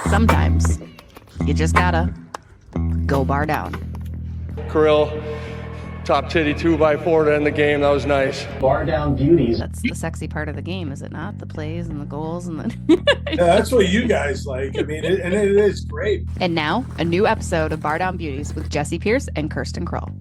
Sometimes you just gotta go Bardown. Krull, top titty 2x4 to end the game. That was nice. Bardown Beauties. That's the sexy part of the game, is it not? The plays and the goals and the... Yeah, that's what you guys like. I mean, it is great. And now, a new episode of Bardown Beauties with Jessi Pierce and Kirsten Krull.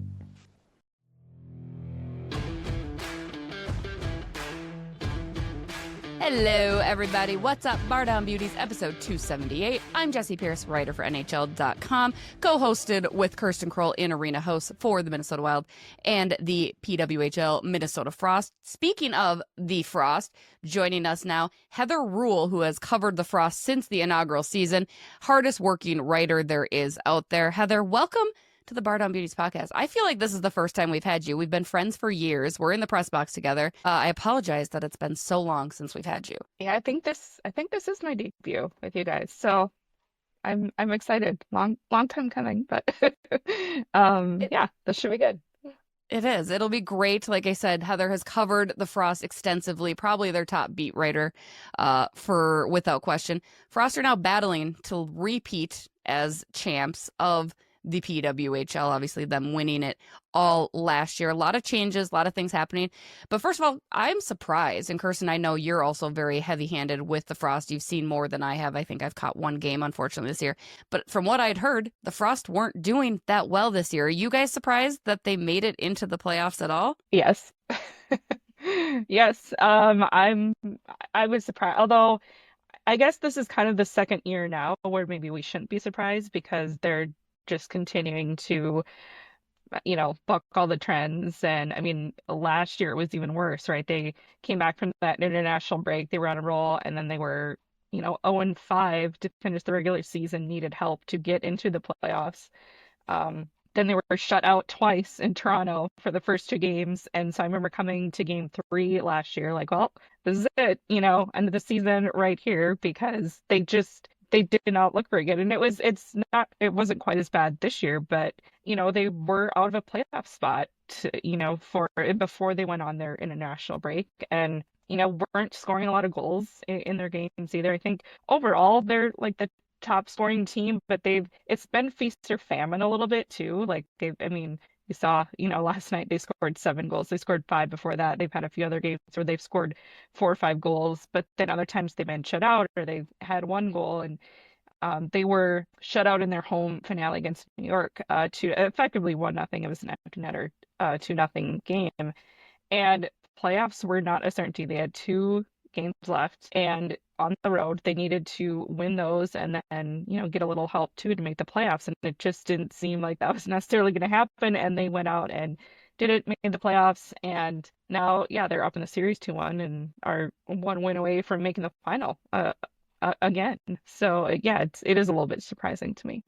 Hello, everybody. What's up? Bardown Beauties, episode 278. I'm Jessi Pierce, writer for NHL.com, co-hosted with Kirsten Krull in arena hosts for the Minnesota Wild and the PWHL Minnesota Frost. Speaking of the Frost, joining us now, Heather Rule, who has covered the Frost since the inaugural season, hardest working writer there is out there. Heather, welcome to the Bardown Beauties podcast. I feel like this is the first time we've had you. We've been friends for years. We're in the press box together. I apologize that it's been so long since we've had you. Yeah, I think this is my debut with you guys. So I'm excited. Long time coming, but yeah, this should be good. It is. It'll be great. Like I said, Heather has covered the Frost extensively, probably their top beat writer for without question. Frost are now battling to repeat as champs of the PWHL, obviously them winning it all last year. A lot of changes, a lot of things happening. But first of all, I'm surprised. And Kirsten, I know you're also very heavy-handed with the Frost. You've seen more than I have. I think I've caught one game, unfortunately, this year. But from what I'd heard, the Frost weren't doing that well this year. Are you guys surprised that they made it into the playoffs at all? Yes. Yes. I was surprised. Although I guess this is kind of the second year now where maybe we shouldn't be surprised because they're just continuing to, buck all the trends. And I mean, last year it was even worse, right? They came back from that international break, they were on a roll, and then they were, 0-5 to finish the regular season, needed help to get into the playoffs. Then they were shut out twice in Toronto for the first two games. And so I remember coming to game 3 last year, like, well, this is it, end of the season right here, because they did not look very good. And it wasn't quite as bad this year, but they were out of a playoff spot, for before they went on their international break, and weren't scoring a lot of goals in their games either. I think overall they're like the top scoring team, but it's been feast or famine a little bit too. Like you saw, last night they scored 7 goals. They scored 5 before that. They've had a few other games where they've scored 4 or 5 goals, but then other times they've been shut out or they've had 1 goal. And they were shut out in their home finale against New York to effectively 1-0. It was an empty netter 2-0 game. And playoffs were not a certainty. They had 2 games left, and on the road they needed to win those and then get a little help too to make the playoffs, and it just didn't seem like that was necessarily going to happen, and they went out and did it, made the playoffs, and now they're up in the series 2-1 and are 1 win away from making the final again. So it is a little bit surprising to me.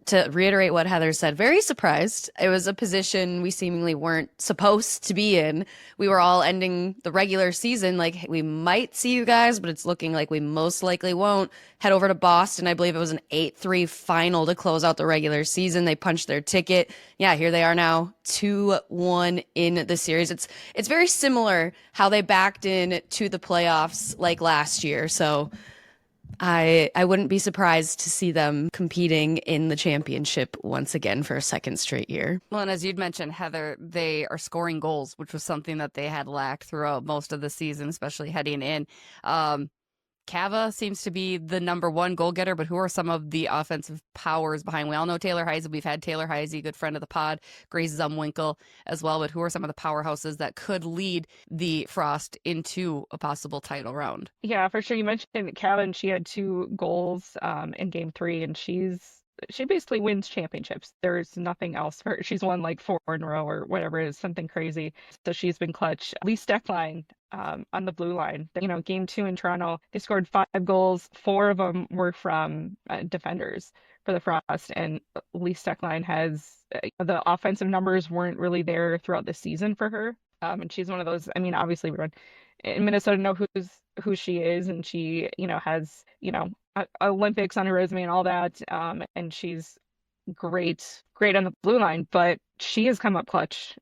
To reiterate what Heather said, very surprised. It was a position we seemingly weren't supposed to be in. We were all ending the regular season like, we might see you guys, but it's looking like we most likely won't. Head over to Boston. I believe it was an 8-3 final to close out the regular season. They punched their ticket. Yeah, here they are now, 2-1 in the series. It's very similar how they backed in to the playoffs like last year. So I wouldn't be surprised to see them competing in the championship once again for a second straight year. Well, and as you'd mentioned, Heather, they are scoring goals, which was something that they had lacked throughout most of the season, especially heading in. Cava seems to be the number 1 goal getter, but who are some of the offensive powers behind? We all know Taylor Heise. We've had Taylor Heise, good friend of the pod, Grace Zumwinkle as well, but who are some of the powerhouses that could lead the Frost into a possible title round? Yeah, for sure. You mentioned Cava, and she had 2 goals in game 3, and she basically wins championships. There's nothing else for her. She's won like 4 in a row or whatever it is, something crazy. So she's been clutch. Lee Steckline on the blue line. Game 2 in Toronto, they scored 5 goals. 4 of them were from defenders for the Frost. And Lee Steckline has the offensive numbers weren't really there throughout the season for her. And she's one of those. I mean, obviously, everyone in Minnesota know who she is, and she has Olympics on her resume and all that, and she's great on the blue line, but she has come up clutch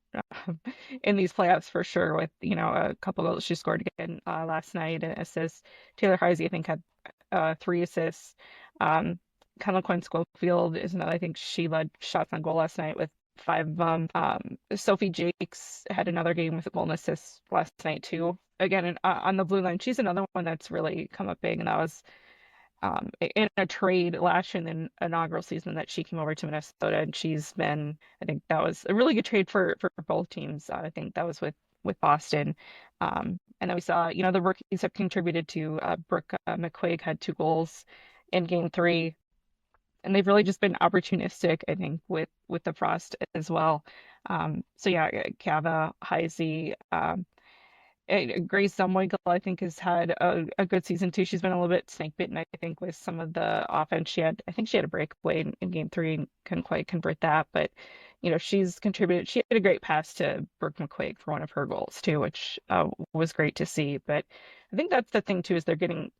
in these playoffs for sure with a couple goals she scored again last night, an assist. Taylor Heise, I think, had 3 assists. Kendall Coyne Schofield is another. I think she led shots on goal last night with 5 of them. Sophie Jakes had another game with a goal and assist last night too. Again, on the blue line, she's another one that's really come up big, and that was in a trade last year in the inaugural season that she came over to Minnesota, and she's been. I think that was a really good trade for both teams. I think that was with Boston. And then we saw, the rookies have contributed to. Brooke McQuaig had 2 goals in game 3, and they've really just been opportunistic, I think, with the Frost as well. So yeah, Kava, Heisey, Grace Zumwinkel, I think, has had a good season too. She's been a little bit snake bitten, I think, with some of the offense. I think she had a breakaway in game 3 and couldn't quite convert that, but she's contributed. She had a great pass to Brooke McQuaig for one of her goals too, which was great to see. But I think that's the thing too, is they're getting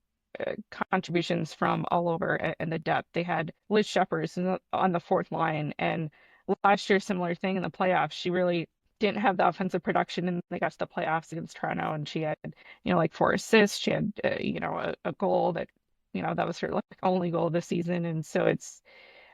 contributions from all over and the depth. They had Liz Shepherd on the 4th line, and last year, similar thing in the playoffs. She really didn't have the offensive production, and they got to the playoffs against Toronto, and she had, like 4 assists. She had, a goal that, that was her like only goal this season. And so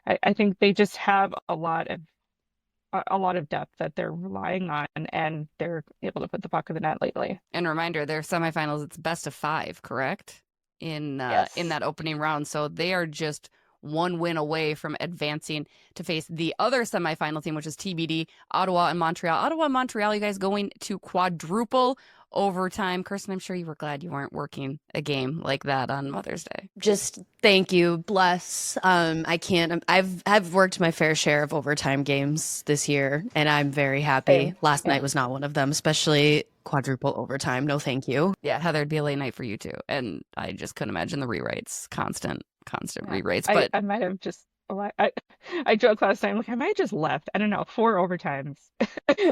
I think they just have a lot of depth that they're relying on, and they're able to put the puck in the net lately. And reminder, their semifinals, it's best of 5, correct? Yes. In that opening round. So they are just 1 win away from advancing to face the other semifinal team, which is TBD, Ottawa and Montreal. Ottawa and Montreal, you guys going to quadruple overtime. Kirsten, I'm sure you were glad you weren't working a game like that on Mother's Day. Just thank you. Bless. I've worked my fair share of overtime games this year, and I'm very happy. Same. Last Yeah. night was not one of them, especially quadruple overtime. No, thank you. Yeah, Heather, it'd be a late night for you too. And I just couldn't imagine the rewrites, constant Yeah. rewrites. But I might have just I joked last time, like I might have just left. I don't know, 4 overtimes.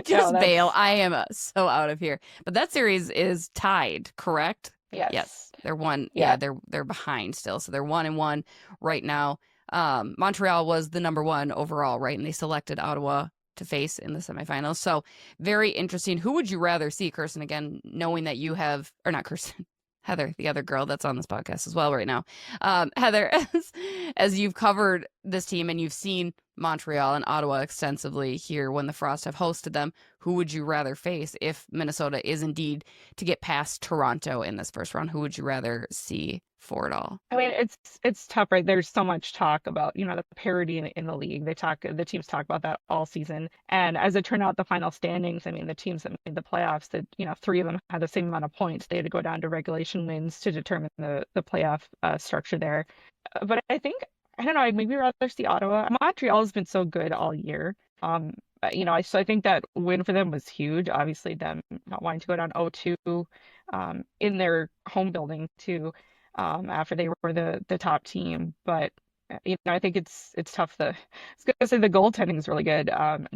just No, bail. that's I am so out of here. But that series is tied, correct? yes. Yes, they're one. Yeah. Yeah, they're behind still, so they're 1-1 right now. Montreal was the number 1 overall, right? And they selected Ottawa to face in the semifinals. So very interesting. Who would you rather see, Kirsten? Again, knowing that you have, or not Kirsten, Heather, the other girl that's on this podcast as well right now. Heather, as you've covered this team and you've seen Montreal and Ottawa extensively here when the Frost have hosted them, who would you rather face if Minnesota is indeed to get past Toronto in this first round? Who would you rather see for it all? I mean, it's tough, right? There's so much talk about, the parity in the league. The teams talk about that all season. And as it turned out, the final standings, I mean, the teams that made the playoffs, that 3 of them had the same amount of points. They had to go down to regulation wins to determine the playoff structure there. But I think, I don't know, I'd maybe rather see Ottawa. Montreal has been so good all year. So I think that win for them was huge. Obviously, them not wanting to go down 0-2 in their home building too. After they were the top team. But I think it's tough. I was gonna say the goaltending is really good.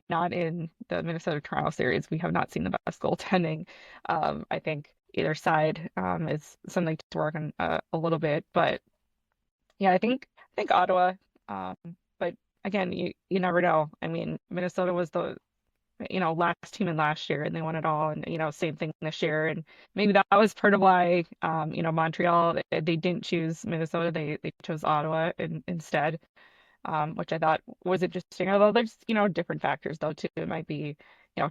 Not in the Minnesota Toronto series. We have not seen the best goaltending. I think either side is something to work on a little bit. But yeah, I think Ottawa. But again, you never know. I mean, Minnesota was the last team in last year, and they won it all. And same thing this year. And maybe that was part of why Montreal, they didn't choose Minnesota. They chose Ottawa instead, which I thought was interesting. Although there's different factors though too. It might be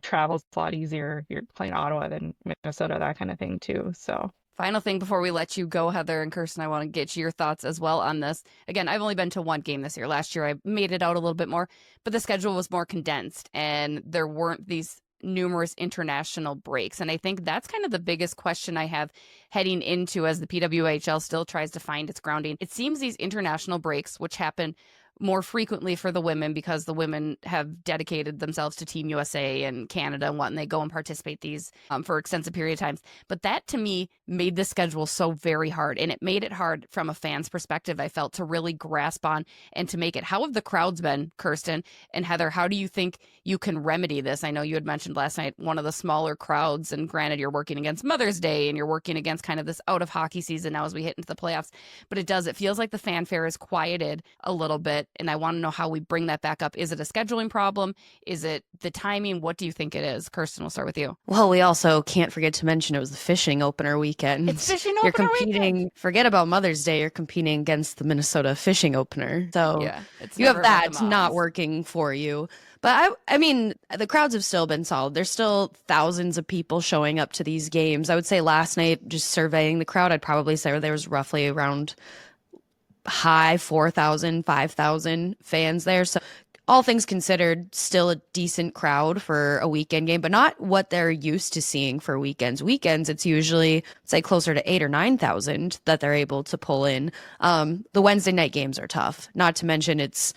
travel's a lot easier. You're playing Ottawa than Minnesota, that kind of thing too. So. Final thing before we let you go, Heather and Kirsten, I want to get your thoughts as well on this. Again, I've only been to 1 game this year. Last year, I made it out a little bit more, but the schedule was more condensed and there weren't these numerous international breaks. And I think that's kind of the biggest question I have heading into as the PWHL still tries to find its grounding. It seems these international breaks, which happen more frequently for the women because the women have dedicated themselves to Team USA and Canada and whatnot. They go and participate these for extensive period of times. But that to me made the schedule so very hard, and it made it hard from a fan's perspective, I felt, to really grasp on and to make it. How have the crowds been, Kirsten and Heather? How do you think you can remedy this? I know you had mentioned last night one of the smaller crowds, and granted you're working against Mother's Day and you're working against kind of this out of hockey season now as we hit into the playoffs, but it feels like the fanfare is quieted a little bit. it, and I want to know how we bring that back up. Is it a scheduling problem? Is it the timing? What do you think it is? Kirsten, we'll start with you. Well, we also can't forget to mention it was the fishing opener weekend. It's fishing You're opener competing, weekend. Forget about Mother's Day, you're competing against the Minnesota fishing opener. So Yeah, it's you have never about that the not moms. working for you. But I mean, the crowds have still been solid. There's still thousands of people showing up to these games. I would say last night, just surveying the crowd, I'd probably say there was roughly around high 4,000, 5,000 fans there. So all things considered, still a decent crowd for a weekend game, but not what they're used to seeing for weekends. Weekends, it's usually, say, closer to 8 or 9,000 that they're able to pull in. The Wednesday night games are tough. Not to mention it's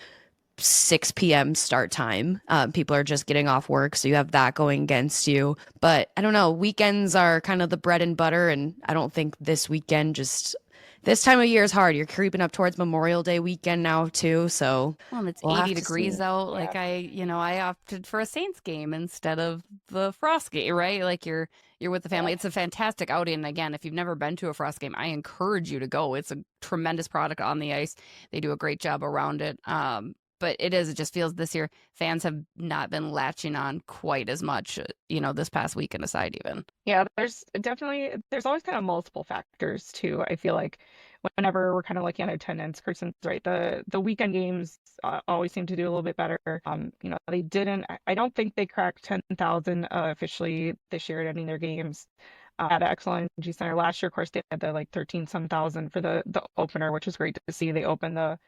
6 p.m. start time. People are just getting off work, so you have that going against you. But I don't know, weekends are kind of the bread and butter, and I don't think this weekend just this time of year is hard. You're creeping up towards Memorial Day weekend now too, so Well, and it's we'll have 80 to degrees see. out. Like I opted for a Saints game instead of the Frost game, right? Like you're with the family. It's a fantastic outing. And again, if you've never been to a Frost game, I encourage you to go. It's a tremendous product on the ice. They do a great job around it. But it just feels this year fans have not been latching on quite as much, this past weekend aside even. Yeah, there's always kind of multiple factors too. I feel like whenever we're kind of looking at attendance, Kirsten's right. The weekend games always seem to do a little bit better. They didn't. I don't think they cracked 10,000 officially this year at any of their games at Excel Energy Center. Last year, of course, they had the like 13 some thousand for the opener, which was great to see. They opened the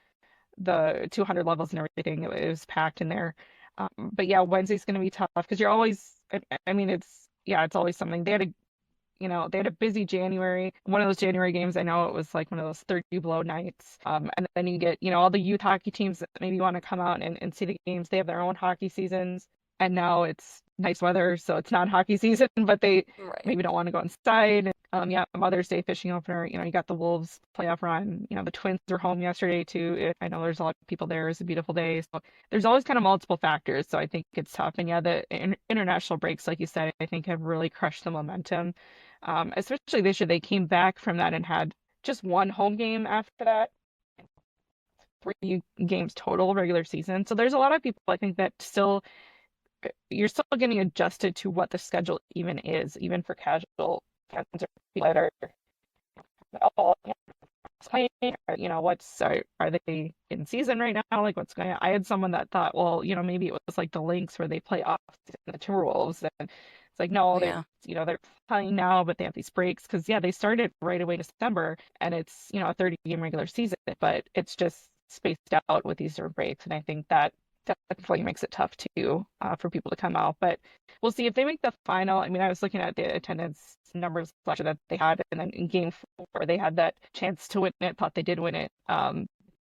200 levels and everything. It was packed in there. But yeah, Wednesday's going to be tough because you're always. I mean, it's always something. They had a busy January. One of those January games, I know it was like one of those 30 below nights. And then you get, all the youth hockey teams that maybe want to come out and see the games. They have their own hockey seasons. And now it's nice weather, so it's not hockey season, but they maybe don't want to go inside. Mother's Day fishing opener, you got the Wolves playoff run. The Twins were home yesterday too. I know there's a lot of people there. It's a beautiful day. So there's always kind of multiple factors. So I think it's tough. And yeah, the international breaks, like you said, I think have really crushed the momentum. Especially this year, they came back from that and had just one home game after that. 3 games total regular season. So there's a lot of people, I think, that you're still getting adjusted to what the schedule even is, even for casual fans or people that are playing, are they in season right now? Like what's going on? I had someone that thought, well, maybe it was like the Lynx where they play off the Timberwolves, and it's like, no, they're playing now, but they have these breaks because they started right away December, and it's a 30-game regular season, but it's just spaced out with these sort of breaks, and I think that definitely makes it tough too for people to come out. But we'll see if they make the final. I mean, I was looking at the attendance numbers last year that they had, and then in game 4 they had that chance to win it. Thought they did win it.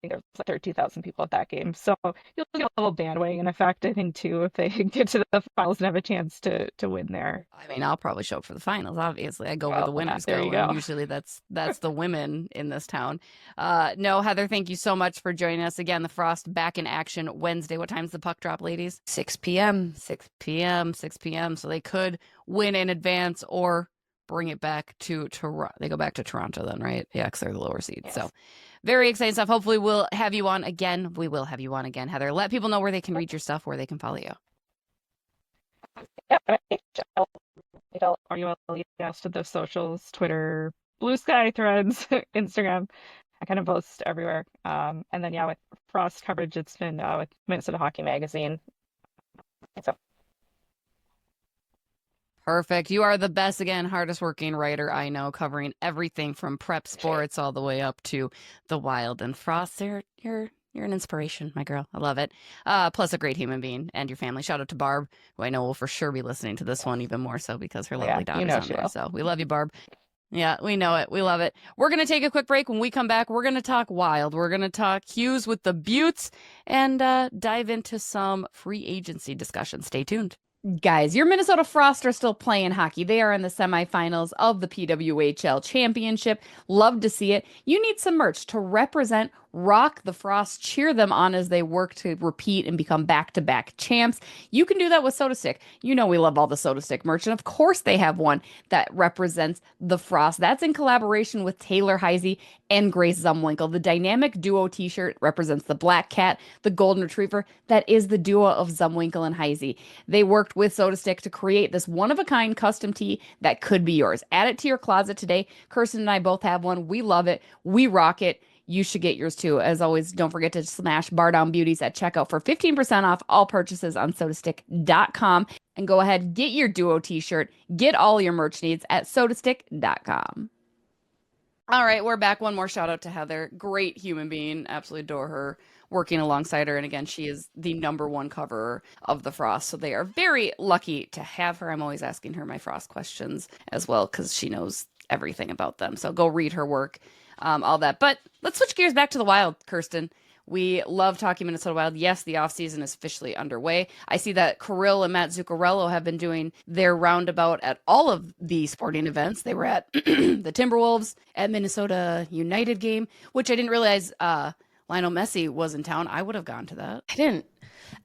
I think there was like 13,000 people at that game, so you'll get a little bandwagon effect, I think, too, if they get to the finals and have a chance to win there. I mean, I'll probably show up for the finals. Obviously, I go where the winners go. And usually that's the women in this town. No, Heather, thank you so much for joining us again. The Frost back in action Wednesday. What time's the puck drop, ladies? 6 p.m. 6 p.m. 6 p.m. So they could win in advance or bring it back to Toronto. They go back to Toronto then, right? Yeah, because they're the lower seed. Yes. So very exciting stuff. Hopefully we'll have you on again. We will have you on again, Heather. Let people know where they can read your stuff, where they can follow you. Yes, to the socials, Twitter, Blue Sky, Threads, Instagram. I kind of post everywhere. And then with Frost coverage, it's been with Minnesota Hockey Magazine. So. Perfect. You are the best, again, hardest working writer I know, covering everything from prep sports all the way up to the Wild and Frost. You're an inspiration, my girl. I love it. Plus a great human being and your family. Shout out to Barb, who I know will for sure be listening to this one even more so because her lovely daughter's on there. So we love you, Barb. Yeah, we know it. We love it. We're going to take a quick break. When we come back, we're going to talk Wild. We're going to talk Hughes with the Beauties and dive into some free agency discussion. Stay tuned. Guys, your Minnesota Frost are still playing hockey. They are in the semifinals of the PWHL Championship. Love to see it. You need some merch to represent rock the Frost, cheer them on as they work to repeat and become back-to-back champs. You can do that with SotaStick. You know we love all the SotaStick merch, and of course they have one that represents the Frost. That's in collaboration with Taylor Heisey and Grace Zumwinkle. The dynamic duo t-shirt represents the black cat, the golden retriever. That is the duo of Zumwinkle and Heisey. They worked with SotaStick to create this one-of-a-kind custom tee that could be yours. Add it to your closet today. Kirsten and I both have one. We love it. We rock it. You should get yours too. As always, don't forget to smash Bardown Beauties at checkout for 15% off all purchases on SotaStick.com. And go ahead, get your duo t-shirt. Get all your merch needs at SotaStick.com. All right, we're back. One more shout out to Heather. Great human being. Absolutely adore her. Working alongside her. And again, she is the #1 coverer of the Frost. So they are very lucky to have her. I'm always asking her my Frost questions as well because she knows everything about them. So go read her work, all that. But let's switch gears back to the Wild, Kirsten. We love talking Minnesota Wild. Yes, the offseason is officially underway. I see that Krull and Matt Zuccarello have been doing their roundabout at all of the sporting events. They were at the Timberwolves, at Minnesota United game, which I didn't realize Lionel Messi was in town. I would have gone to that. I didn't.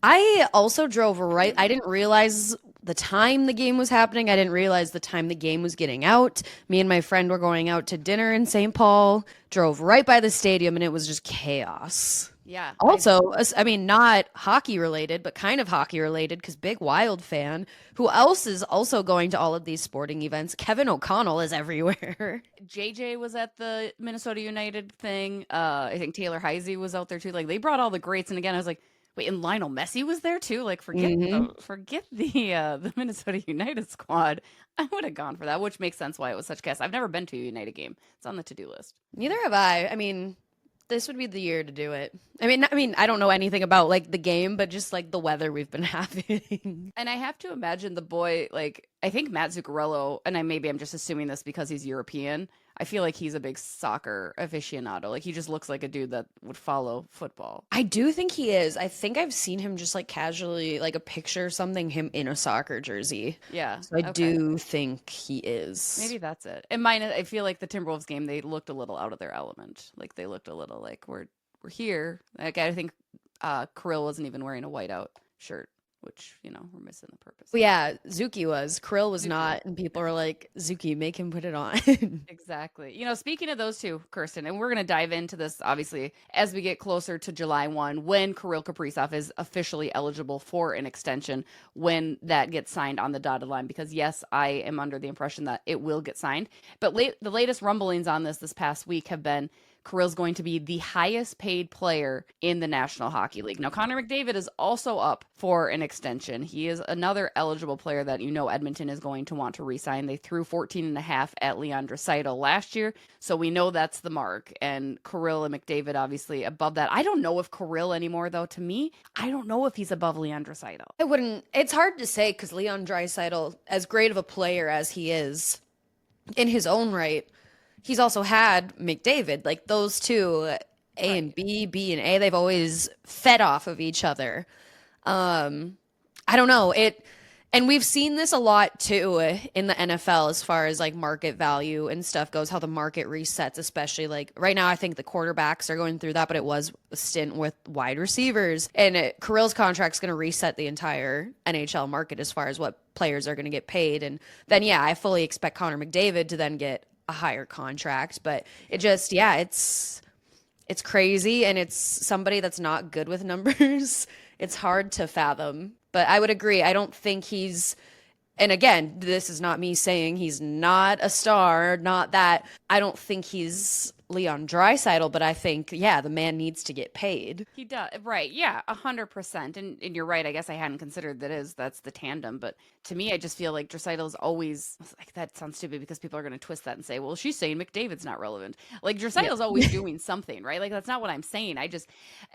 I also drove right. I didn't realize the time the game was happening. I didn't realize the time the game was getting out. Me and my friend were going out to dinner in St. Paul, drove right by the stadium, and it was just chaos. Yeah. Also, I mean, not hockey related, but kind of hockey related because big Wild fan. Who else is also going to all of these sporting events? Kevin O'Connell is everywhere. JJ was at the Minnesota United thing. I think Taylor Heisey was out there too. Like they brought all the greats. And again, I was like, wait, and Lionel Messi was there too? Like forget the Minnesota United squad. I would have gone for that, which makes sense why it was such chaos. I've never been to a United game. It's on the to-do list. Neither have I. I mean, this would be the year to do it. I mean, I don't know anything about like the game, but just like the weather we've been having. And I have to imagine the boy, like I think Matt Zuccarello, and I'm just assuming this because he's European. I feel like he's a big soccer aficionado. Like he just looks like a dude that would follow football. I do think he is. I think I've seen him just like casually, like a picture or something, him in a soccer jersey. Yeah. So I do think he is. Maybe that's it. And mine, I feel like the Timberwolves game, they looked a little out of their element. Like they looked a little like we're here. Like I think Krull wasn't even wearing a whiteout shirt, which, we're missing the purpose. Well, yeah, Zuki was. Krull was not. And people were like, Zuki, make him put it on. Exactly. Speaking of those two, Kirsten, and we're going to dive into this, obviously, as we get closer to July 1, when Kirill Kaprizov is officially eligible for an extension, when that gets signed on the dotted line. Because, yes, I am under the impression that it will get signed. But the latest rumblings on this past week have been Kirill's going to be the highest paid player in the National Hockey League. Now, Connor McDavid is also up for an extension. He is another eligible player that Edmonton is going to want to re-sign. They threw 14.5 at Leon Draisaitl last year, so we know that's the mark. And Kirill and McDavid obviously above that. I don't know if Kirill anymore, though. To me, I don't know if he's above Leon Draisaitl. I wouldn't. It's hard to say because Leon Draisaitl, as great of a player as he is in his own right, he's also had McDavid. Like those two, A and B, B and A, they've always fed off of each other. I don't know. And we've seen this a lot too in the NFL as far as like market value and stuff goes, how the market resets, especially like right now. I think the quarterbacks are going through that, but it was a stint with wide receivers. And Kirill's contract's going to reset the entire NHL market as far as what players are going to get paid. And then, yeah, I fully expect Connor McDavid to then get a higher contract, but it just, yeah, it's crazy. And it's somebody that's not good with numbers. It's hard to fathom, but I would agree. I don't think he's, and again, this is not me saying he's not a star, not that. I don't think he's Leon Draisaitl, but I think, yeah, the man needs to get paid. He does, right? Yeah, 100%. And you're right. I guess I hadn't considered that's the tandem. But to me, I just feel like Draisaitl is always like, that sounds stupid because people are going to twist that and say, well, she's saying McDavid's not relevant. Like Draisaitl's always doing something, right? Like that's not what I'm saying.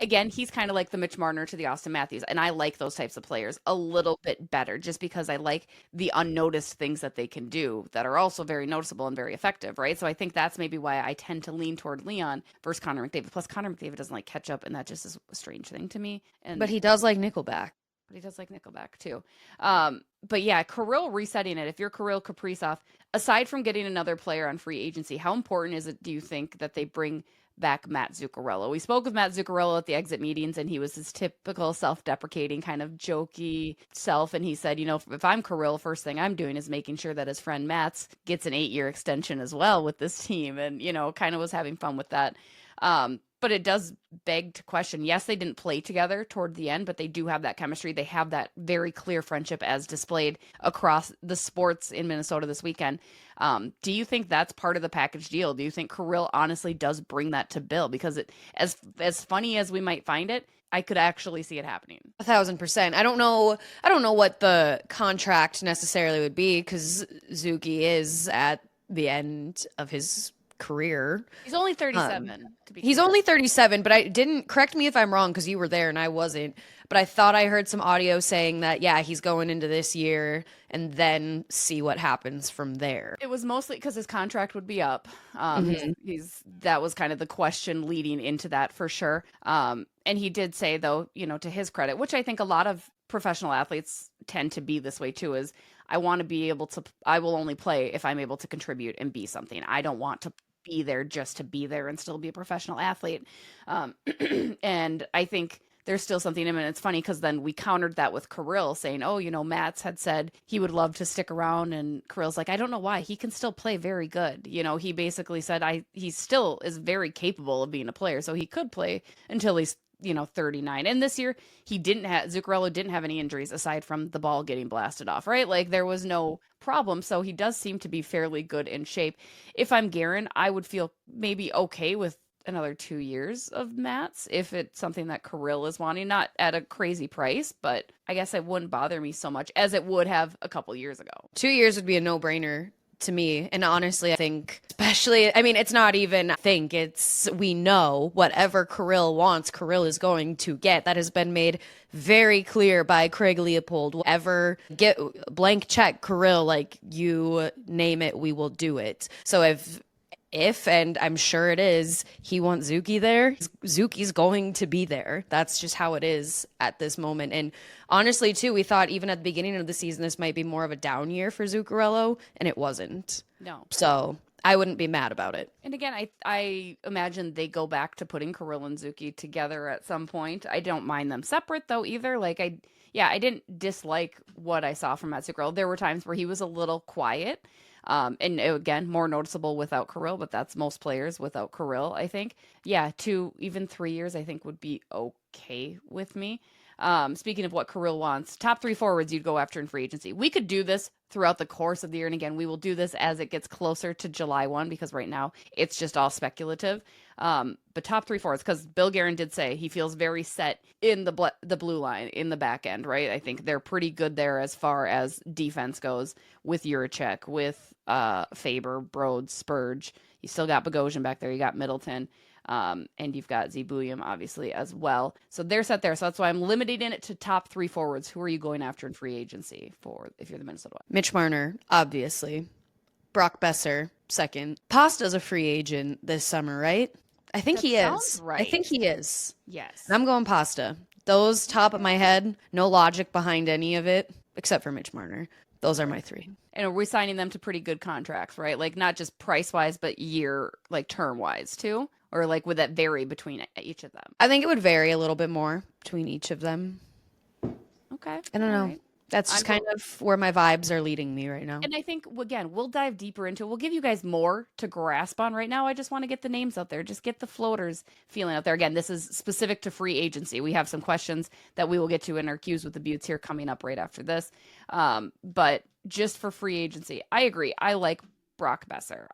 Again, he's kind of like the Mitch Marner to the Austin Matthews, and I like those types of players a little bit better, just because I like the unnoticed things that they can do that are also very noticeable and very effective, right? So I think that's maybe why I tend to lean toward Leon versus Connor McDavid. Plus, Connor McDavid doesn't like ketchup, and that just is a strange thing to me. But he does like Nickelback. but he does like Nickelback too. But yeah, Kirill resetting it. If you're Kirill Kaprizov, aside from getting another player on free agency, how important is it, do you think, that they bring back Matt Zuccarello? We spoke with Matt Zuccarello at the exit meetings, and he was his typical self-deprecating, kind of jokey self. And he said, if I'm Kirill, first thing I'm doing is making sure that his friend Matt's gets an 8-year extension as well with this team, and kind of was having fun with that. But it does beg to question. Yes, they didn't play together toward the end, but they do have that chemistry. They have that very clear friendship as displayed across the sports in Minnesota this weekend. Do you think that's part of the package deal? Do you think Kirill honestly does bring that to Bill? Because as funny as we might find it, I could actually see it happening. 1,000%. I don't know what the contract necessarily would be, because Zuki is at the end of his career. He's only 37. He's only 37, but I didn't, correct me if I'm wrong, because you were there and I wasn't, but I thought I heard some audio saying that, yeah, he's going into this year and then see what happens from there. It was mostly because his contract would be up. That was kind of the question leading into that, for sure. And he did say, though, to his credit, which I think a lot of professional athletes tend to be this way too, is I will only play if I'm able to contribute and be something. I don't want to be there just to be there and still be a professional athlete. And I think there's still something in it. It's funny because then we countered that with Kirill saying, Mats had said he would love to stick around. And Kirill's like, I don't know why. He can still play very good. He basically said he still is very capable of being a player. So he could play until he's 39. And this year Zuccarello didn't have any injuries aside from the ball getting blasted off, right? Like there was no problem. So he does seem to be fairly good in shape. If I'm Guerin, I would feel maybe okay with another 2 years of Matt's if it's something that Kirill is wanting, not at a crazy price, but I guess it wouldn't bother me so much as it would have a couple years ago. 2 years would be a no-brainer to me. And honestly, I think, it's not even we know whatever Kirill wants, Kirill is going to get. That has been made very clear by Craig Leopold. Whatever, get blank check, Kirill, like you name it, we will do it. So if, and I'm sure it is, he wants Zuki there, Zuki's going to be there. That's just how it is at this moment. And honestly, too, we thought even at the beginning of the season, this might be more of a down year for Zuccarello, and it wasn't. No. So I wouldn't be mad about it. And again, I imagine they go back to putting Kirill and Zuki together at some point. I don't mind them separate, though, either. Like, I didn't dislike what I saw from Matt Zuccarello. There were times where he was a little quiet. And again, more noticeable without Kirill, but that's most players without Kirill, I think. Yeah, 2, even 3 years, I think would be okay with me. Speaking of what Kirill wants, top 3 forwards you'd go after in free agency. We could do this throughout the course of the year. And again, we will do this as it gets closer to July 1, because right now it's just all speculative. But top 3 forwards, because Bill Guerin did say he feels very set in the blue line, in the back end, right? I think they're pretty good there as far as defense goes, with Juracek, with Faber, Broad, Spurge. You still got Bogosian back there. You got Middleton. And you've got Zebullium, obviously, as well. So they're set there. So that's why I'm limiting it to top 3 forwards. Who are you going after in free agency if you're the Minnesota Wild? Mitch Marner, obviously. Brock Besser, second. Pasta's a free agent this summer, right? I think he is. Right. I think he is. Yes. I'm going Pasta. Those top of my head, no logic behind any of it, except for Mitch Marner. Those are my 3. And are we signing them to pretty good contracts, right? Like not just price-wise, but term-wise too? Or like would that vary between each of them? I think it would vary a little bit more between each of them. Okay. I don't know. Right. That's just kind of where my vibes are leading me right now. And I think, again, we'll dive deeper into it. We'll give you guys more to grasp on right now. I just want to get the names out there. Just get the floaters feeling out there. Again, this is specific to free agency. We have some questions that we will get to in our Q's with the Beauties here coming up right after this. But just for free agency, I agree. I like Brock Besser.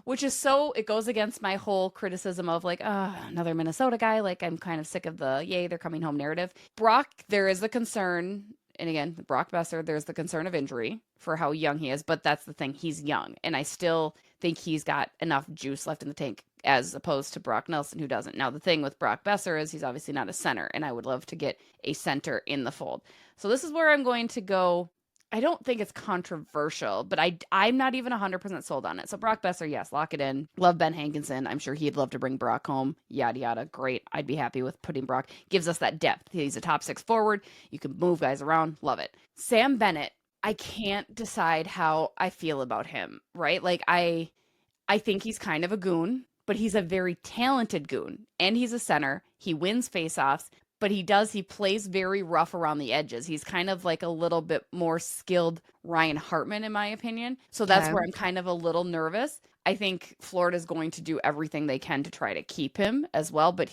Which is it goes against my whole criticism of like, another Minnesota guy. Like I'm kind of sick of the, yay, they're coming home narrative. Brock, there is the concern. And again, Brock Besser, there's the concern of injury for how young he is, but that's the thing. He's young. And I still think he's got enough juice left in the tank as opposed to Brock Nelson, who doesn't. Now, the thing with Brock Besser is he's obviously not a center, and I would love to get a center in the fold. So this is where I'm going to go. I don't think it's controversial, but I'm not even 100% sold on it. So Brock Besser, yes, lock it in. Love Ben Hankinson. I'm sure he'd love to bring Brock home. Yada, yada. Great. I'd be happy with putting Brock. Gives us that depth. He's a top 6 forward. You can move guys around. Love it. Sam Bennett, I can't decide how I feel about him, right? Like, I think he's kind of a goon, but he's a very talented goon. And he's a center. He wins faceoffs. But he plays very rough around the edges. He's kind of like a little bit more skilled Ryan Hartman, in my opinion. So that's where I'm kind of a little nervous. I think Florida's going to do everything they can to try to keep him as well. But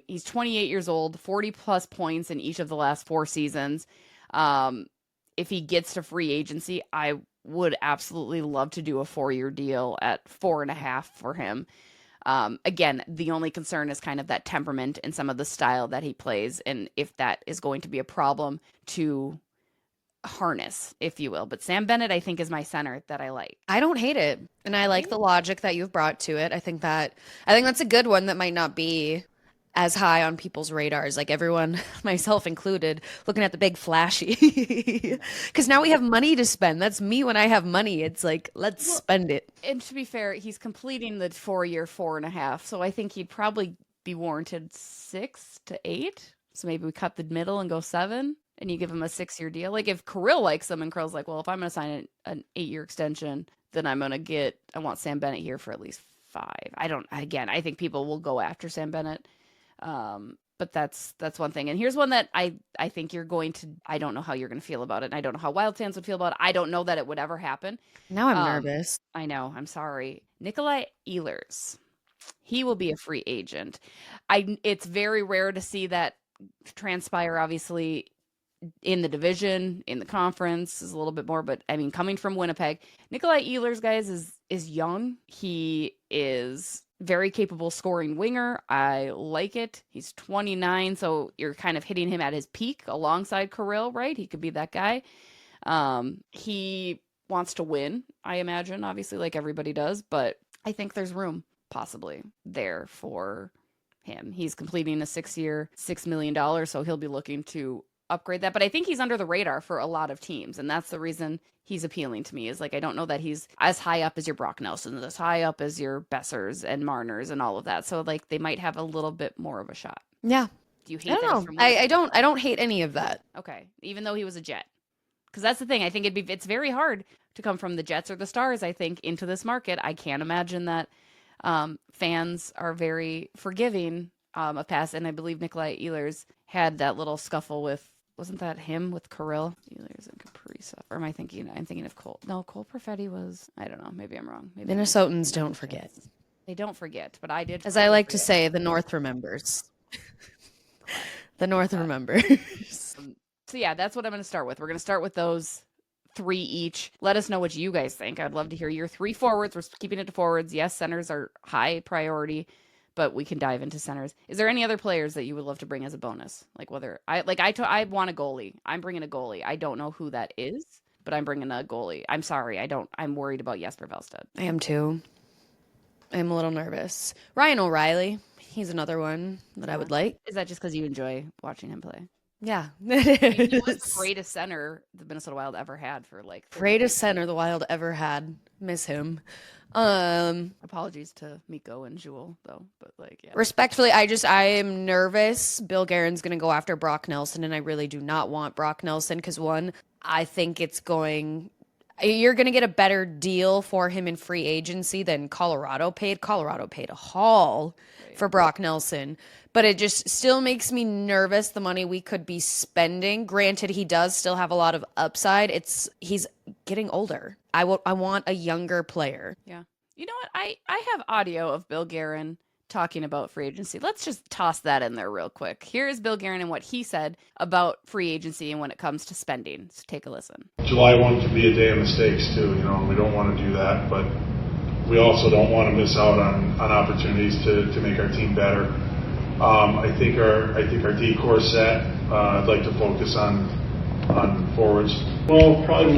he's 28 years old, 40 plus points in each of the last 4 seasons. If he gets to free agency, I would absolutely love to do a 4-year deal at 4.5 for him. Again, the only concern is kind of that temperament and some of the style that he plays, and if that is going to be a problem to harness, if you will. But Sam Bennett, I think, is my center that I like. I don't hate it, and I like the logic that you've brought to it. I think that's a good one that might not be as high on people's radars, like everyone, myself included, looking at the big flashy. Because now we have money to spend. That's me when I have money. It's like, let's spend it. And to be fair, he's completing the 4-year 4.5, so I think he'd probably be warranted 6 to 8. So maybe we cut the middle and go 7, and you give him a 6-year deal. Like if Krull likes him, and Krill's like, well, if I'm going to sign an 8-year extension, then I want Sam Bennett here for at least 5. I think people will go after Sam Bennett. But that's one thing. And here's one that I think I don't know how you're going to feel about it. And I don't know how Wild fans would feel about it. I don't know that it would ever happen. Now I'm nervous. I know. I'm sorry. Nikolai Ehlers. He will be a free agent. It's very rare to see that transpire, obviously, in the division, in the conference is a little bit more, but coming from Winnipeg, Nikolai Ehlers, guys, is young. He is very capable scoring winger. I like it. He's 29, so you're kind of hitting him at his peak alongside Krull, right? He could be that guy. He wants to win, I imagine, obviously, like everybody does, but I think there's room possibly there for him. He's completing a 6-year, $6 million, so he'll be looking to upgrade that. But I think he's under the radar for a lot of teams, and that's the reason he's appealing to me. Is like, I don't know that he's as high up as your Brock Nelsons, as high up as your Bessers and Marners and all of that. So like they might have a little bit more of a shot. Yeah. Do you hate that? I don't hate any of that. Okay. Even though he was a Jet. Because that's the thing. I think it's very hard to come from the Jets or the Stars, I think, into this market. I can't imagine that fans are very forgiving of past. And I believe Nikolai Ehlers had that little scuffle with, wasn't that him with Krull? Ehlers and Kaprizov. Or am I thinking? I'm thinking of Cole. No, Cole Perfetti was. I don't know. Maybe I'm wrong. Maybe Minnesotans don't forget. They don't forget, but I did. As I like to say, the North remembers. The North remembers. So yeah, that's what I'm going to start with. We're going to start with those 3 each. Let us know what you guys think. I'd love to hear your 3 forwards. We're keeping it to forwards. Yes, centers are high priority, but we can dive into centers. Is there any other players that you would love to bring as a bonus? Like whether I want a goalie. I'm bringing a goalie. I don't know who that is, but I'm bringing a goalie. I'm sorry. I'm worried about Jesper Velstad. I am too. I'm a little nervous. Ryan O'Reilly. He's another one that I would like. Is that just because you enjoy watching him play? Yeah. He was the greatest center the Minnesota Wild ever had for like greatest center the Wild ever had. Miss him. Apologies to Mikko and Jewel though, but like yeah. Respectfully, I am nervous. Bill Guerin's gonna go after Brock Nelson, and I really do not want Brock Nelson because one, I think you're gonna get a better deal for him in free agency than Colorado paid. Colorado paid a haul for Brock Nelson, but it just still makes me nervous the money we could be spending. Granted, he does still have a lot of upside. He's getting older. I want a younger player. Yeah. You know what? I have audio of Bill Guerin talking about free agency. Let's just toss that in there real quick. Here is Bill Guerin and what he said about free agency and when it comes to spending. So take a listen. July 1 can be a day of mistakes too. We don't want to do that, but we also don't want to miss out on opportunities to make our team better. I think our decor set. I'd like to focus on forwards. Well, probably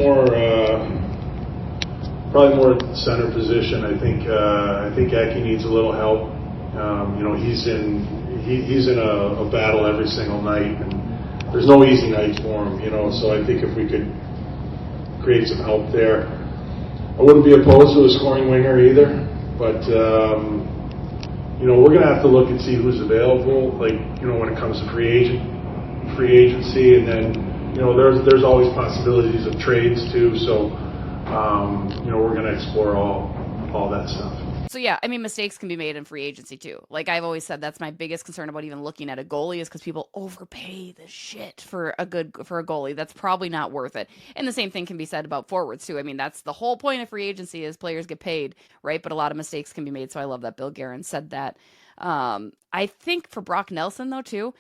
more center position. I think Eki needs a little help. He's in a battle every single night, and there's no easy nights for him. So I think if we could create some help there. I wouldn't be opposed to a scoring winger either, but we're going to have to look and see who's available. When it comes to free agency, and then there's always possibilities of trades too. So we're going to explore all that stuff. So yeah, I mean, mistakes can be made in free agency too. Like I've always said, that's my biggest concern about even looking at a goalie is because people overpay the shit for a goalie. That's probably not worth it. And the same thing can be said about forwards too. I mean, that's the whole point of free agency is players get paid, right? But a lot of mistakes can be made. So I love that Bill Guerin said that. I think for Brock Nelson though too,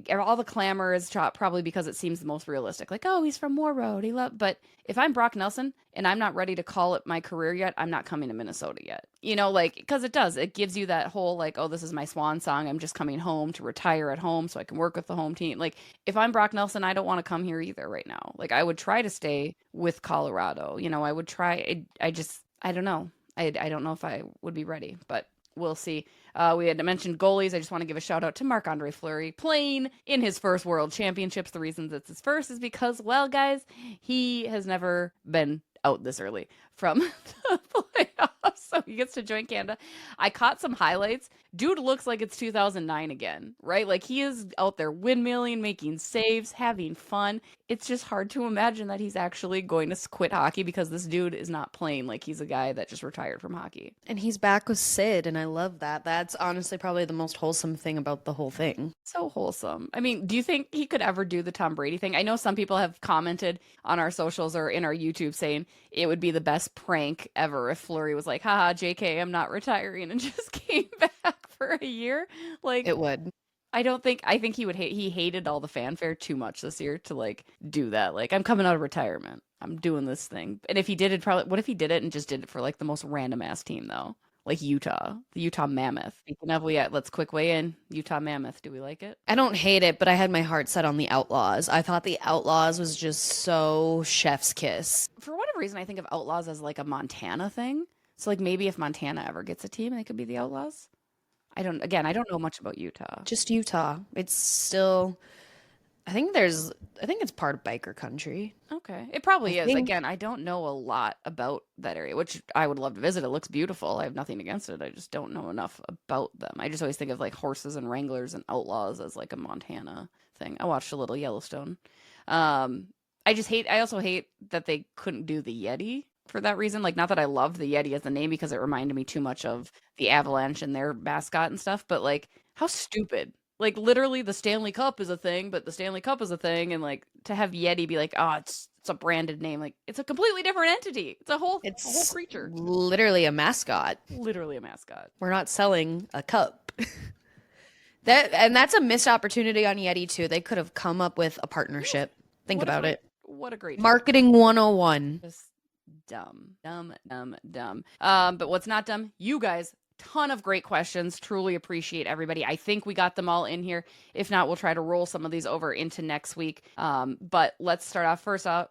all the clamor is probably because it seems the most realistic. Like, oh, he's from Moore Road. But if I'm Brock Nelson and I'm not ready to call it my career yet, I'm not coming to Minnesota yet. Because it gives you that whole like, oh, this is my swan song. I'm just coming home to retire at home so I can work with the home team. Like, if I'm Brock Nelson, I don't want to come here either right now. Like, I would try to stay with Colorado. I would try. I don't know. I don't know if I would be ready, but we'll see. We had mentioned goalies. I just want to give a shout out to Marc-Andre Fleury playing in his first World Championships. The reasons it's his first is because, well, guys, he has never been out this early from the playoffs, so he gets to join Canada. I caught some highlights. Dude looks like it's 2009 again, right? Like he is out there windmilling, making saves, having fun. It's just hard to imagine that he's actually going to quit hockey because this dude is not playing like he's a guy that just retired from hockey. And he's back with Sid, and I love that. That's honestly probably the most wholesome thing about the whole thing. So wholesome. I mean, do you think he could ever do the Tom Brady thing? I know some people have commented on our socials or in our YouTube saying it would be the best prank ever if Fleury was like, haha, JK, I'm not retiring, and just came back for a year. Like, it would. I think he would he hated all the fanfare too much this year to like do that. Like, I'm coming out of retirement. I'm doing this thing. And if he did it, what if he did it and just did it for like the most random ass team though? Like Utah, the Utah Mammoth. Speaking of, let's quick weigh in. Utah Mammoth, do we like it? I don't hate it, but I had my heart set on the Outlaws. I thought the Outlaws was just so chef's kiss. For whatever reason, I think of Outlaws as like a Montana thing. So like maybe if Montana ever gets a team, they could be the Outlaws. I don't know much about Utah. Just Utah. It's still, I think it's part of biker country. Okay. It probably is. Again, I don't know a lot about that area, which I would love to visit. It looks beautiful. I have nothing against it. I just don't know enough about them. I just always think of like horses and wranglers and outlaws as like a Montana thing. I watched a little Yellowstone. I also hate that they couldn't do the Yeti for that reason. Like, not that I loved the Yeti as the name because it reminded me too much of the Avalanche and their mascot and stuff, but like, how stupid. Like, literally the Stanley Cup is a thing, but the Stanley Cup is a thing, and like to have Yeti be like, oh, it's a branded name. Like, it's a completely different entity. It's a whole creature. Literally a mascot. Literally a mascot. We're not selling a cup. That's a missed opportunity on Yeti too. They could have come up with a partnership. Think about it. What a great marketing 101. Just dumb. But what's not dumb? You guys. Ton of great questions. Truly appreciate everybody. I think we got them all in here. If not, we'll try to roll some of these over into next week. But let's start off. First off,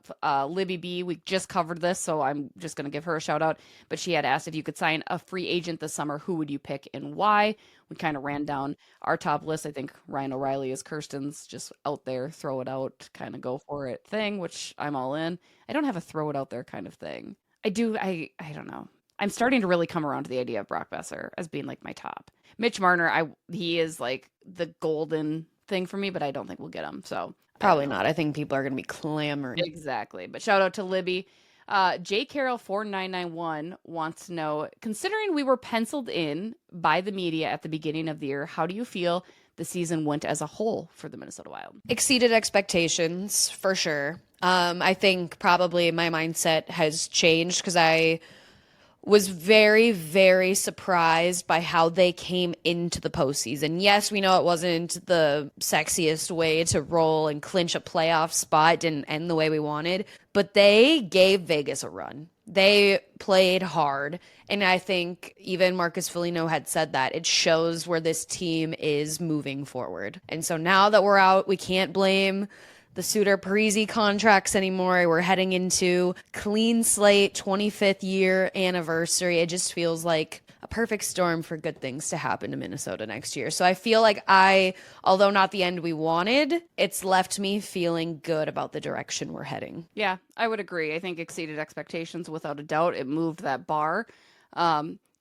Libby B, we just covered this, so I'm just going to give her a shout out. But she had asked if you could sign a free agent this summer, who would you pick and why? We kind of ran down our top list. I think Ryan O'Reilly is Kirsten's just out there, throw it out, kind of go for it thing, which I'm all in. I don't have a throw it out there kind of thing. I don't know. I'm starting to really come around to the idea of Brock Besser as being like my top. Mitch Marner, he is like the golden thing for me, but I don't think we'll get him. So probably not. I think people are going to be clamoring. Exactly. But shout out to Libby. J Carroll 4991 wants to know, considering we were penciled in by the media at the beginning of the year, how do you feel the season went as a whole for the Minnesota Wild? Exceeded expectations for sure. I think probably my mindset has changed because I was very, very surprised by how they came into the postseason. Yes, we know it wasn't the sexiest way to roll and clinch a playoff spot. It didn't end the way we wanted, but they gave Vegas a run. They played hard, and I think even Marcus Foligno had said that. It shows where this team is moving forward. And so now that we're out, we can't blame the Suter Parisi contracts anymore. We're heading into clean slate, 25th year anniversary. It just feels like a perfect storm for good things to happen to Minnesota next year. So I feel like although not the end we wanted, it's left me feeling good about the direction we're heading. Yeah, I would agree. I think exceeded expectations without a doubt. It moved that bar.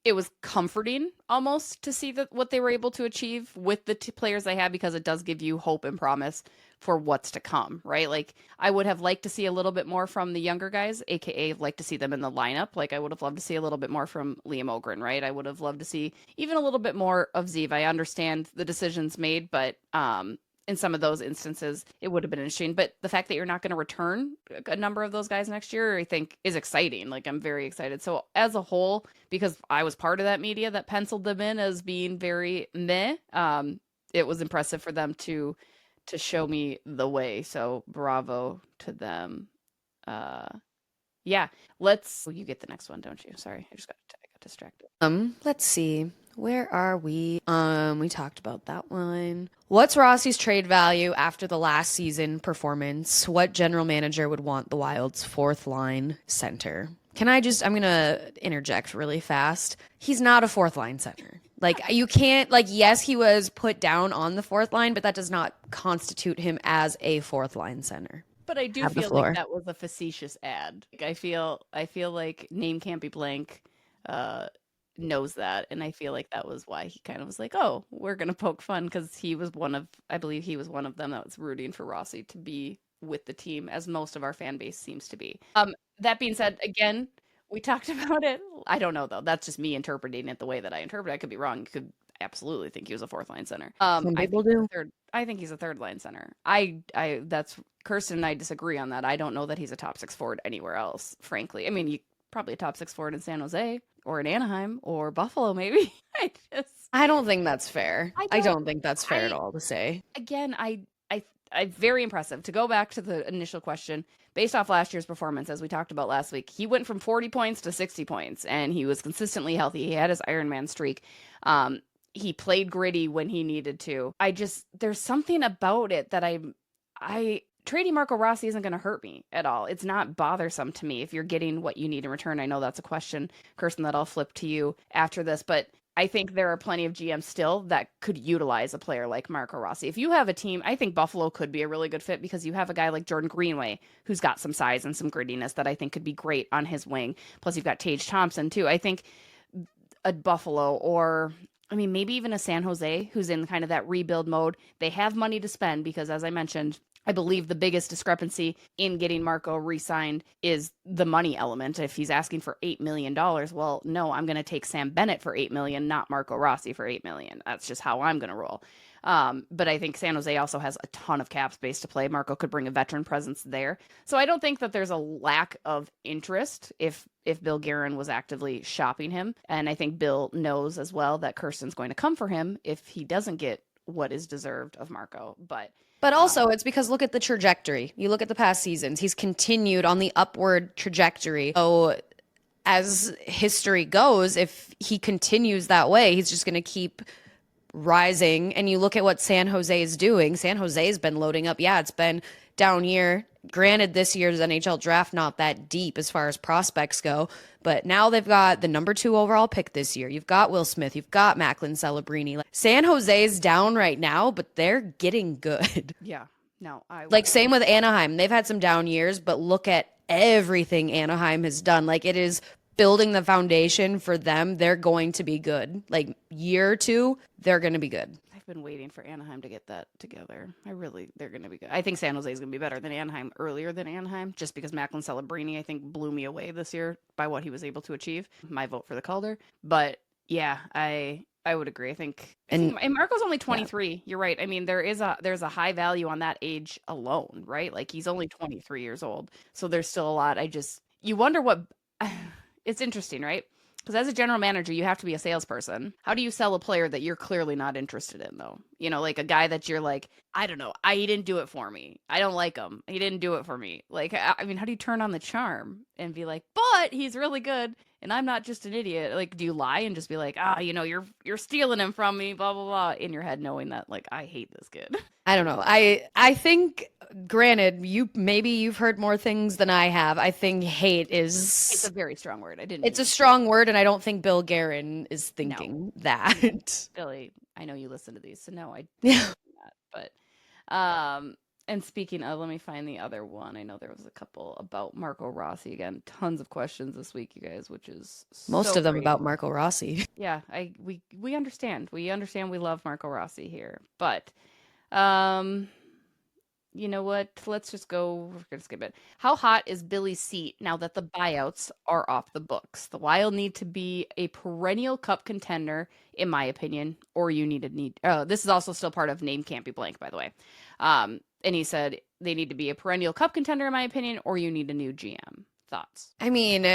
It was comforting almost to see what they were able to achieve with the players they had, because it does give you hope and promise for what's to come, right? Like, I would have liked to see a little bit more from the younger guys, aka like to see them in the lineup. Like, I would have loved to see a little bit more from Liam Ogren, right? I would have loved to see even a little bit more of Zeev. I understand the decisions made, but in some of those instances, it would have been interesting. But the fact that you're not going to return a number of those guys next year, I think, is exciting. Like, I'm very excited. So as a whole, because I was part of that media that penciled them in as being very meh, it was impressive for them to show me the way. So bravo to them. Yeah, you get the next one, don't you? Sorry, I got distracted. Let's see. Where are we? We talked about that one. What's Rossi's trade value after the last season performance? What general manager would want the Wild's fourth line center? I'm going to interject really fast. He's not a fourth line center. Like, you can't, like, yes, he was put down on the fourth line, but that does not constitute him as a fourth line center. But I do feel like that was a facetious ad. Like, I feel like Name Can't Be Blank knows that, and I feel like that was why he kind of was like, oh, we're gonna poke fun, because I believe he was one of them that was rooting for Rossi to be with the team, as most of our fan base seems to be. That being said, again, we talked about it. I don't know, though. That's just me interpreting it the way that I interpret it. I could be wrong. You could absolutely think he was a fourth line center. Some people do. I think he's a third line center. That's Kirsten and I disagrey on that. I don't know that he's a top six forward anywhere else, frankly. I mean, probably a top six forward in San Jose or in Anaheim or Buffalo, maybe. I don't think that's fair. I don't think that's fair at all to say. Again, I very impressive. To go back to the initial question, based off last year's performance, as we talked about last week, he went from 40 points to 60 points, and he was consistently healthy. He had his Ironman streak. He played gritty when he needed to. There's something about it that trading Marco Rossi isn't going to hurt me at all. It's not bothersome to me if you're getting what you need in return. I know that's a question, Kirsten, that I'll flip to you after this, but I think there are plenty of GMs still that could utilize a player like Marco Rossi. If you have a team, I think Buffalo could be a really good fit, because you have a guy like Jordan Greenway who's got some size and some grittiness that I think could be great on his wing. Plus, you've got Tage Thompson too. I think a Buffalo, or maybe even a San Jose, who's in kind of that rebuild mode. They have money to spend, because, as I mentioned, I believe the biggest discrepancy in getting Marco re-signed is the money element. If he's asking for $8 million, well, no, I'm going to take Sam Bennett for $8 million, not Marco Rossi for $8 million. That's just how I'm going to roll. But I think San Jose also has a ton of cap space to play. Marco could bring a veteran presence there. So I don't think that there's a lack of interest if Bill Guerin was actively shopping him. And I think Bill knows as well that Kirsten's going to come for him if he doesn't get what is deserved of Marco. But also, it's because look at the trajectory. You look at the past seasons. He's continued on the upward trajectory. So as history goes, if he continues that way, he's just going to keep rising. And you look at what San Jose is doing. San Jose's been loading up. Yeah, it's been down year. Granted, this year's NHL draft not that deep as far as prospects go, but now they've got the number 2 overall pick this year. You've got Will Smith, you've got Macklin Celebrini. San Jose's down right now, but they're getting good. Yeah, no, same with Anaheim. They've had some down years, but look at everything Anaheim has done. Like, it is building the foundation for them. They're going to be good. Like, year or two, they're going to be good. Been waiting for Anaheim to get that together. They're going to be good. I think San Jose is going to be better than Anaheim earlier than Anaheim, just because Macklin Celebrini, I think, blew me away this year by what he was able to achieve. My vote for the Calder. But yeah, I would agree. I think Marco's only 23. Yeah. You're right. I mean, there's a high value on that age alone, right? Like, he's only 23 years old. So there's still a lot. You wonder what, it's interesting, right? Because as a general manager, you have to be a salesperson. How do you sell a player that you're clearly not interested in, though? Like a guy that you're like, I don't know, he didn't do it for me. I don't like him. He didn't do it for me. Like, how do you turn on the charm and be like, but he's really good And I'm not just an idiot. Like, do you lie and just be like, you're stealing him from me, blah, blah, blah, in your head, knowing that, like, I hate this kid. I don't know. I think, granted, you've heard more things than I have. I think hate is It's a very strong word. It's a strong word, and I don't think Bill Guerin is thinking that. Billy, I know you listen to these, so no, I Yeah. don't do that. But and speaking of, let me find the other one. I know there was a couple about Marco Rossi again. Tons of questions this week, you guys, which is Most of them great. about Marco Rossi. Yeah, we understand. We understand we love Marco Rossi here. But you know what? Let's just go. We're going to skip it. How hot is Billy's seat now that the buyouts are off the books? The Wild need to be a perennial cup contender, in my opinion, or you need. This is also still part of Name Can't Be Blank, by the way. And he said they need to be a perennial cup contender, in my opinion, or you need a new GM. Thoughts? I mean,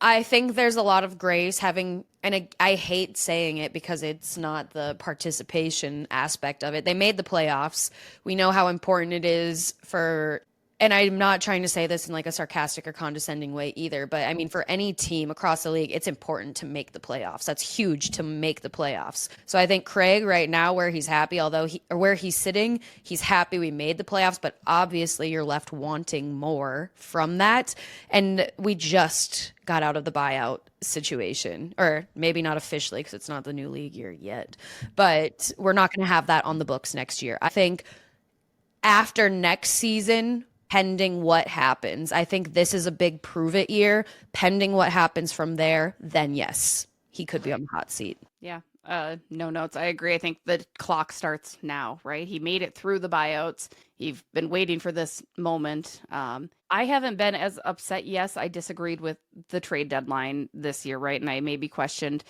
I think there's a lot of grace having, and I hate saying it because it's not the participation aspect of it. They made the playoffs. We know how important it is for, and I'm not trying to say this in like a sarcastic or condescending way either, but I mean, for any team across the league, it's important to make the playoffs. That's huge to make the playoffs. So I think Craig right now, where he's happy, where he's sitting, he's happy we made the playoffs, but obviously you're left wanting more from that. And we just got out of the buyout situation, or maybe not officially because it's not the new league year yet, but we're not going to have that on the books next year. I think after next season, pending what happens, I think this is a big prove it year. Pending what happens from there, then yes, he could be on the hot seat. Yeah. No notes. I agree. I think the clock starts now, right? He made it through the buyouts. You've been waiting for this moment. I haven't been as upset. Yes, I disagreed with the trade deadline this year, right? And I maybe questioned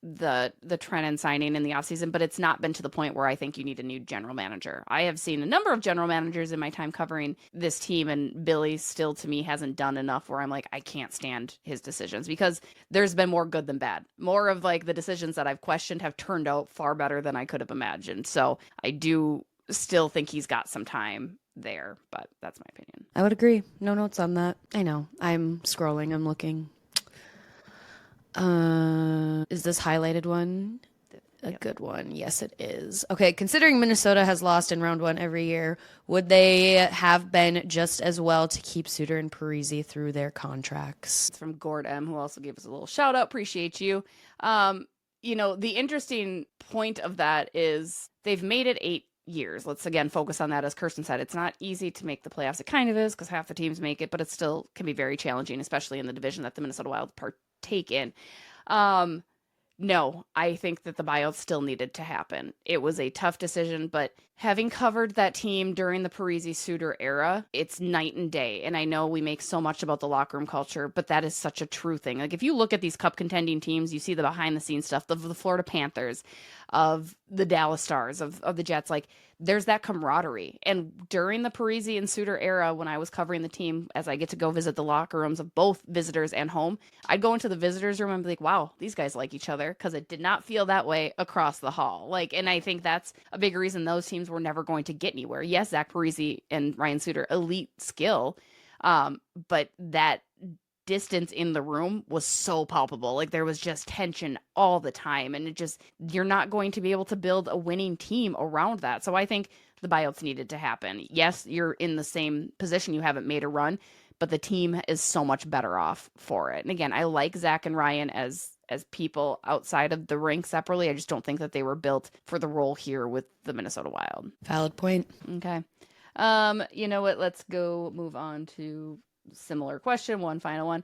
the Trennan signing in the offseason, but it's not been to the point where I think you need a new general manager. I have seen a number of general managers in my time covering this team, and Billy still to me hasn't done enough where I'm like, I can't stand his decisions, because there's been more good than bad. More of like the decisions that I've questioned have turned out far better than I could have imagined. So I do still think he's got some time there, but that's my opinion. I would agree. No notes on that. I know. I'm scrolling. I'm looking. Is this highlighted one a good one? Yes, it is. Okay, considering Minnesota has lost in round one every year, would they have been just as well to keep Suter and Parisi through their contracts? It's from Gord M, who also gave us a little shout out. Appreciate you. The interesting point of that is they've made it 8 years. Let's again focus on that. As Kirsten said, it's not easy to make the playoffs. It kind of is because half the teams make it, but it still can be very challenging, especially in the division that the Minnesota Wild partake in. No, I think that the buyout still needed to happen. It was a tough decision, but having covered that team during the Parisi Suter era, it's night and day. And I know we make so much about the locker room culture, but that is such a true thing. Like if you look at these cup contending teams, you see the behind the scenes stuff of the Florida Panthers, of the Dallas Stars, of the Jets, like there's that camaraderie. And during the Parisi and Suter era, when I was covering the team, as I get to go visit the locker rooms of both visitors and home, I'd go into the visitors room and be like, wow, these guys like each other, because it did not feel that way across the hall. And I think that's a big reason those teams were never going to get anywhere. Yes, Zach Parisi and Ryan Suter, elite skill, but that distance in the room was so palpable. Like there was just tension all the time, and you're not going to be able to build a winning team around that. So I think the buyouts needed to happen. Yes, you're in the same position, you haven't made a run, but the team is so much better off for it. And again, I like Zach and Ryan as people outside of the rink separately. I just don't think that they were built for the role here with the Minnesota Wild. Valid point. Okay. You know what? Let's go move on to similar question. One final one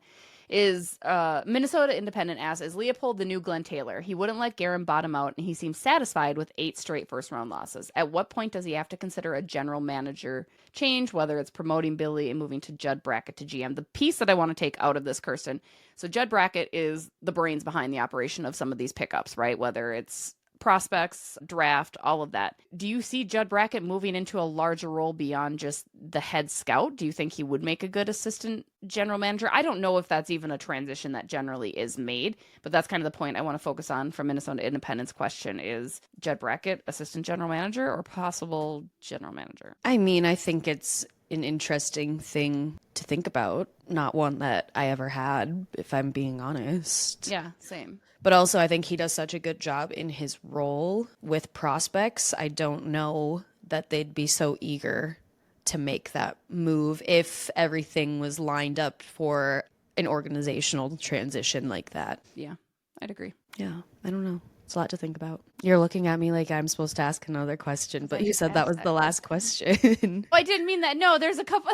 is Minnesota Independent asks, is Leopold the new Glenn Taylor? He wouldn't let Guerin bottom out, and he seems satisfied with 8 straight first round losses. At what point does he have to consider a general manager change, whether it's promoting Billy and moving to Judd Brackett to GM? The piece that I want to take out of this, Kirsten, so Judd Brackett is the brains behind the operation of some of these pickups, right? Whether it's prospects, draft, all of that. Do you see Judd Brackett moving into a larger role beyond just the head scout? Do you think he would make a good assistant general manager? I don't know if that's even a transition that generally is made, but that's kind of the point I want to focus on from Minnesota Independent's question is Judd Brackett assistant general manager or possible general manager? I mean, I think it's an interesting thing to think about. Not one that I ever had, if I'm being honest. Yeah, same. But also, I think he does such a good job in his role with prospects. I don't know that they'd be so eager to make that move if everything was lined up for an organizational transition like that. Yeah, I'd agree. Yeah, I don't know. It's a lot to think about. You're looking at me like I'm supposed to ask another question, but you said that was the last question. Oh, I didn't mean that. No, there's a couple.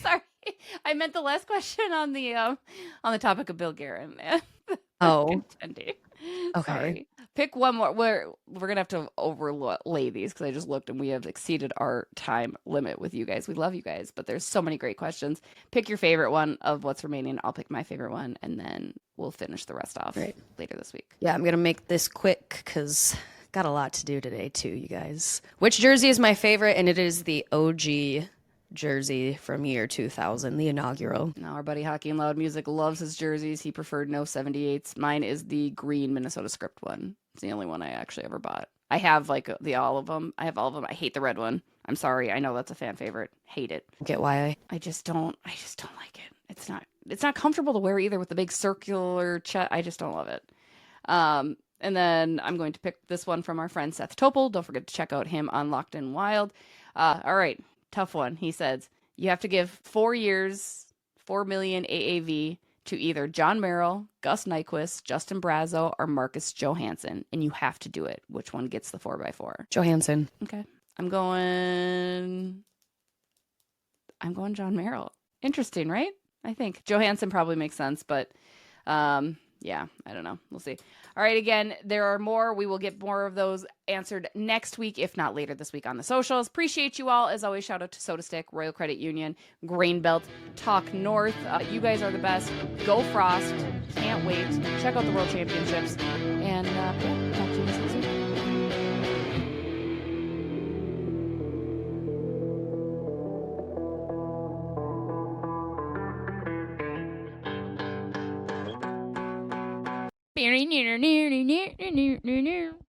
Sorry, I meant the last question on the topic of Bill Guerin. Oh, Contending. okay. Sorry. Pick one more. We're gonna have to overlay these because I just looked and we have exceeded our time limit with you guys. We love you guys, but there's so many great questions. Pick your favorite one of what's remaining. I'll pick my favorite one, and then we'll finish the rest off later this week. Yeah, I'm gonna make this quick because got a lot to do today too, you guys. Which jersey is my favorite? And it is the OG jersey from year 2000, the inaugural. Now, our buddy Hockey and Loud Music loves his jerseys. He preferred no 78s. Mine is the green Minnesota script one. It's the only one I actually ever bought. I have all of them. I have all of them. I hate the red one. I'm sorry. I know that's a fan favorite. Hate it. Get why? I just don't like it. It's not comfortable to wear either with the big circular chest. I just don't love it. And then I'm going to pick this one from our friend Seth Topol. Don't forget to check out him on Locked in Wild. All right. Tough one. He says, you have to give 4 years, 4 million AAV to either John Merrill, Gus Nyquist, Justin Brazo, or Marcus Johansson, and you have to do it. Which one gets the 4x4? Johansson. Okay. I'm going John Merrill. Interesting, right? I think Johansson probably makes sense, but yeah, I don't know. We'll see. All right, again, there are more. We will get more of those answered next week, if not later this week on the socials. Appreciate you all. As always, shout out to SotaStick, Royal Credit Union, Grainbelt, Talk North. You guys are the best. Go Frost. Can't wait. Check out the World Championships. And yeah, talk to you guys next week. Near, near, near, near, near, near, near, near.